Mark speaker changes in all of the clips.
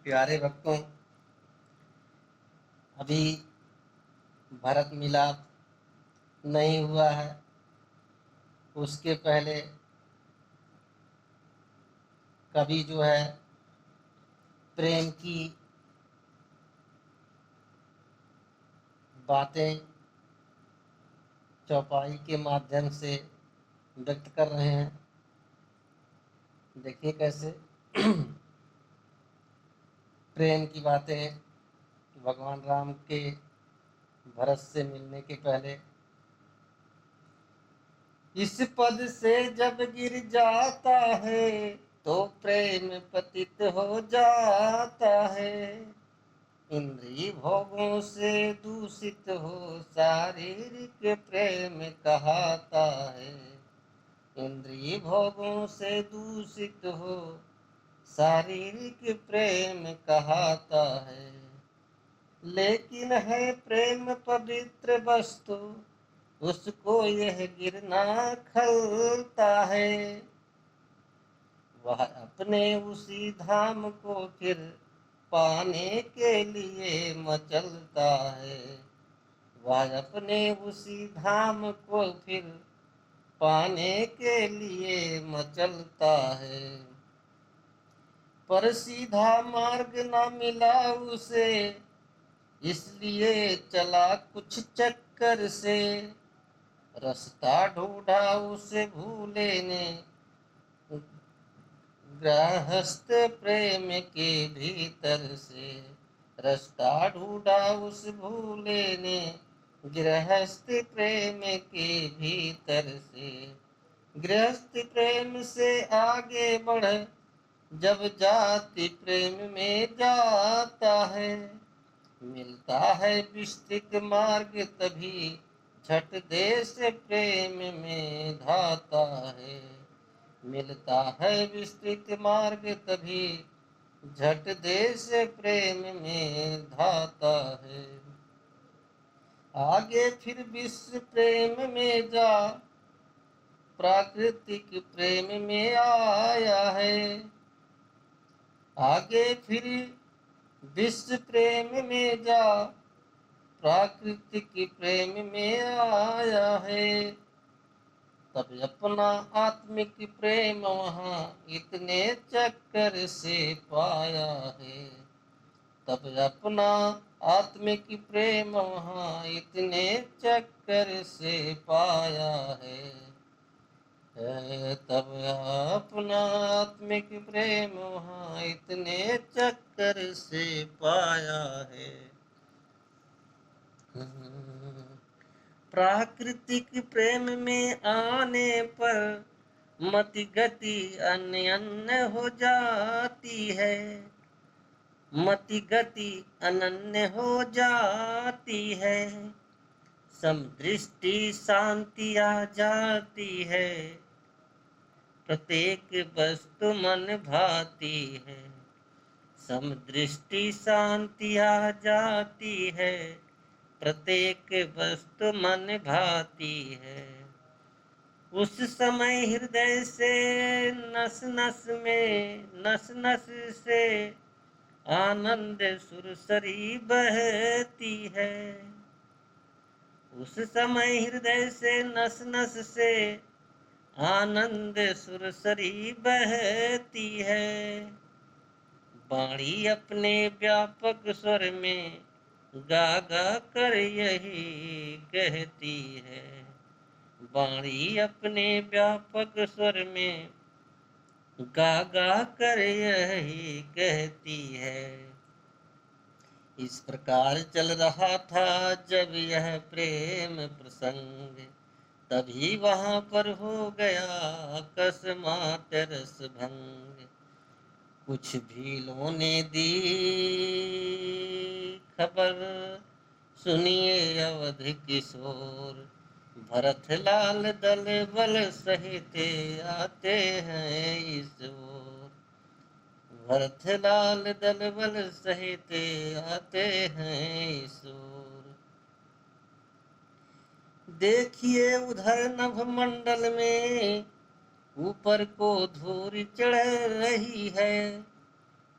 Speaker 1: प्यारे भक्तों, अभी भरत मिलाप नहीं हुआ है। उसके पहले कवि जो है प्रेम की बातें चौपाई के माध्यम से व्यक्त कर रहे हैं। देखिए कैसे प्रेम की बातें भगवान राम के भरत से मिलने के पहले, इस पद से जब गिर जाता है तो प्रेम पतित हो जाता है। इंद्रिय भोगों से दूषित हो शारीरिक प्रेम कहता है। इंद्रिय भोगों से दूषित हो शारीरिक प्रेम कहता है। लेकिन है प्रेम पवित्र वस्तु, उसको यह गिरना खलता है। वह अपने उसी धाम को फिर पाने के लिए मचलता है। वह अपने उसी धाम को फिर पाने के लिए मचलता है। पर सीधा मार्ग न मिला उसे, इसलिए चला कुछ चक्कर से। रास्ता ढूंढा उसे भूले ने गृहस्थ प्रेम के भीतर से। रास्ता ढूंढा उस भूले ने गृहस्थ प्रेम के भीतर से। गृहस्थ प्रेम से आगे बढ़ जब जाति प्रेम में जाता है, मिलता है विस्तृत मार्ग तभी झट देश प्रेम में धाता है। मिलता है विस्तृत मार्ग तभी झट देश प्रेम में धाता है। आगे फिर विश्व प्रेम में जा प्राकृतिक प्रेम में आया है। आगे फिर विश्व प्रेम में जा प्राकृतिक प्रेम में आया है। तब अपना आत्मिक प्रेम वहाँ इतने चक्कर से पाया है। तब अपना आत्मिक प्रेम वहाँ इतने चक्कर से पाया है। तब अपना आत्मिक प्रेम वहाँ इतने चक्कर से पाया है। प्राकृतिक प्रेम में आने पर मति गति अन्य अन्य हो जाती है। मति गति अनन्य हो जाती है। समदृष्टि शांति आ जाती है। प्रत्येक वस्तु मन भाती है। समदृष्टि शांति आ जाती है। प्रत्येक वस्तु मन भाती है। उस समय हृदय से नस नस में नस नस से आनंद सुरसरी बहती है। उस समय हृदय से नस नस से आनंद सुरसरी बहती है। वाणी अपने व्यापक स्वर में गा गा कर यही कहती है। वाणी अपने व्यापक स्वर में गा गा कर यही कहती है। इस प्रकार चल रहा था जब यह प्रेम प्रसंग, तभी वहां पर हो गया अकस्मात रस भंग। कुछ भीलों ने दी खबर, सुनिए अवध किशोर। भरत लाल दल बल सहित आते हैं इस ओर। भरत लाल दल बल सहित आते हैं इस ओर। देखिए उधर नभ मंडल में ऊपर को धूल चढ़ रही है।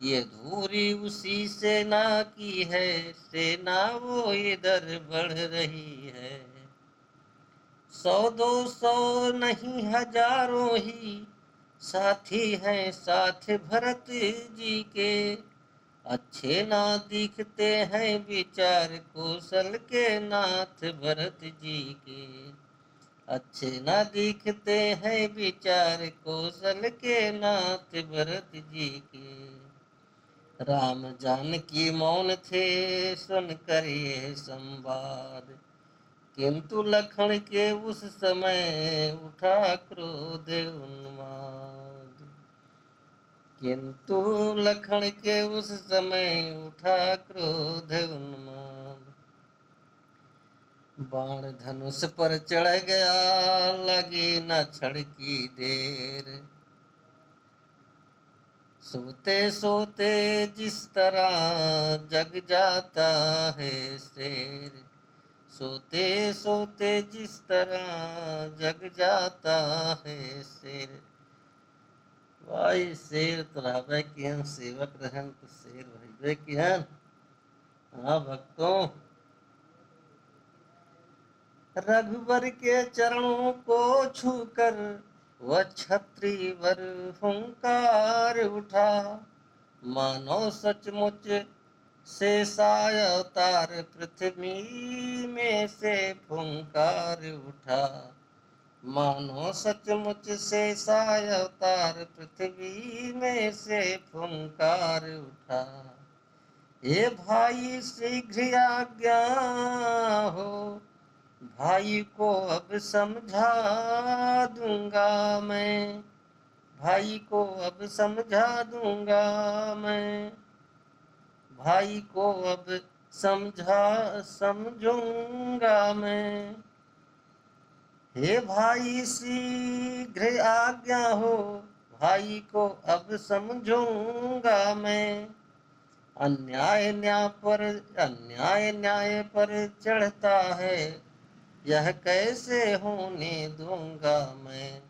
Speaker 1: ये दूरी उसी सेना की है, सेना वो इधर बढ़ रही है। 100-200 नहीं हजारों ही साथी हैं साथ भरत जी के। अच्छे ना दिखते हैं विचार कौशल के नाथ भरत जी के। अच्छे ना दिखते हैं विचार कौशल के नाथ भरत जी के। राम जानकी मौन थे सुनकर ये संवाद, किंतु लखन के उस समय उठा क्रोध उन्माद। किंतु लखन के उस समय उठा क्रोध उन्माद। बाण धनुष पर चढ़ गया लगी न क्षण की देर। सोते सोते जिस तरह जग जाता है शेर। सोते सोते जिस तरह जग जाता है शेर। भाई शेर तो रहबे किहन, सेवक रहन तो शेर रहबे किहन। हाँ भक्तों, रघुवर के चरणों को छूकर वह क्षत्रिय वर हुंकार उठा। मानो सचमुच शेषाय अवतार पृथ्वी में से फुंकार उठा। मानो सचमुच शेषाय अवतार पृथ्वी में से फुंकार उठा। हे भाई शीघ्र आज्ञा हो, भाई को अब समझा दूंगा मैं। भाई को अब समझा दूंगा मैं। भाई को अब समझूंगा मैं। हे भाई शीघ्र आज्ञा हो, भाई को अब समझूंगा मैं। अन्याय न्याय पर चढ़ता है, यह कैसे होने दूंगा मैं।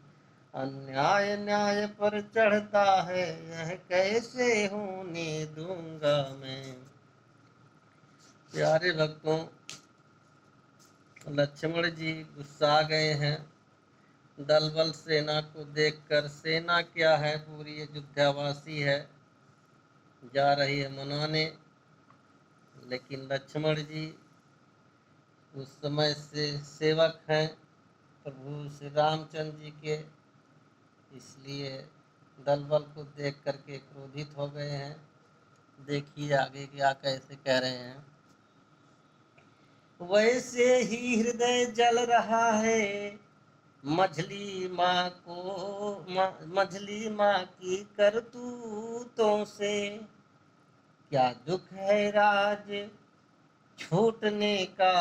Speaker 1: अन्याय न्याय पर चढ़ता है, यह कैसे होने दूंगा मैं। प्यारे भक्तों, लक्ष्मण जी गुस्सा गए हैं दल बल सेना को देखकर। सेना क्या है, पूरी अयोध्यावासी है, जा रही है मनाने। लेकिन लक्ष्मण जी उस समय से सेवक हैं प्रभु श्री रामचंद्र जी के, इसलिए दल बल को देख करके क्रोधित हो गए हैं। देखिए आगे क्या कैसे कह रहे हैं। वैसे ही हृदय जल रहा है मझली माँ की करतूतों से। क्या दुख है राज छूटने का,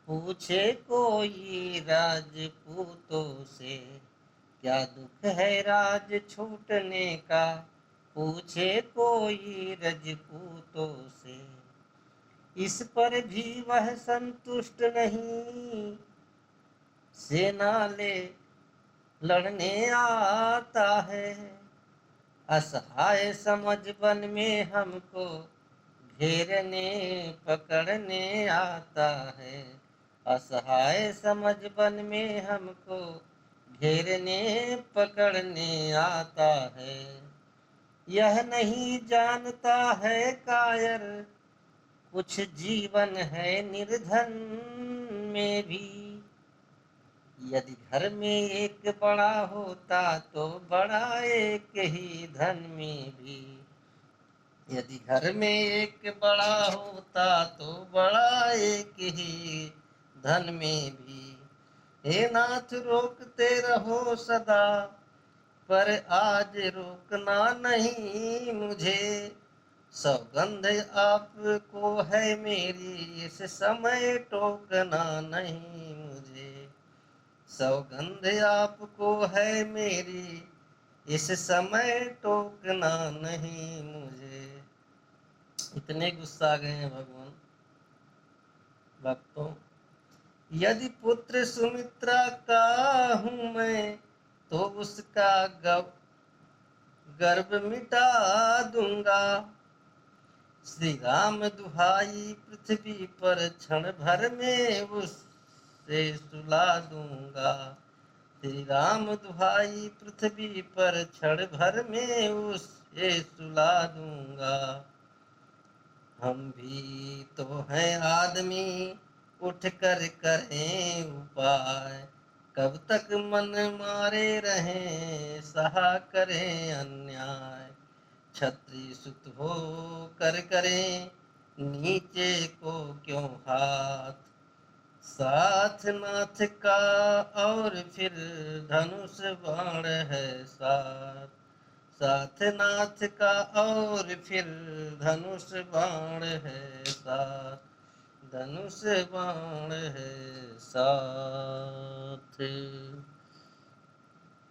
Speaker 1: पूछे कोई राजपूतों से। क्या दुख है राज छूटने का, पूछे कोई राजपूतों से। इस पर भी वह संतुष्ट नहीं, सेना ले लड़ने आता है। असहाय समझ वन में हमको घेरने पकड़ने आता है। असहाय समझ वन में हमको घेरने पकड़ने आता है। यह नहीं जानता है कायर, कुछ जीवन है निर्धन में भी। यदि घर में एक बड़ा होता तो बड़ा एक ही धन में भी। यदि घर में एक बड़ा होता तो बड़ा एक ही धन में भी। हे नाथ रोकते रहो सदा, पर आज रोकना नहीं मुझे। सौगंध आपको है मेरी, इस समय टोकना नहीं मुझे। सौगंध आपको है मेरी, इस समय टोकना नहीं मुझे। इतने गुस्सा आ गए हैं भगवान। भक्तों, यदि पुत्र सुमित्रा का हूं मैं, तो उसका गर्व मिटा दूंगा। श्री राम दुहाई पृथ्वी पर क्षण भर में उससे सुला दूंगा। श्री राम दुहाई पृथ्वी पर क्षण भर में उससे सुला दूंगा। हम भी तो हैं आदमी, उठ कर करें उपाय। कब तक मन मारे रहें, सहा करें अन्याय। छत्री सुत हो कर करें नीचे को क्यों हाथ। साथ नाथ का और फिर धनुष बाण है साथ। साथ नाथ का और फिर धनुष बाण है साथ। धनुष बाण है साथ।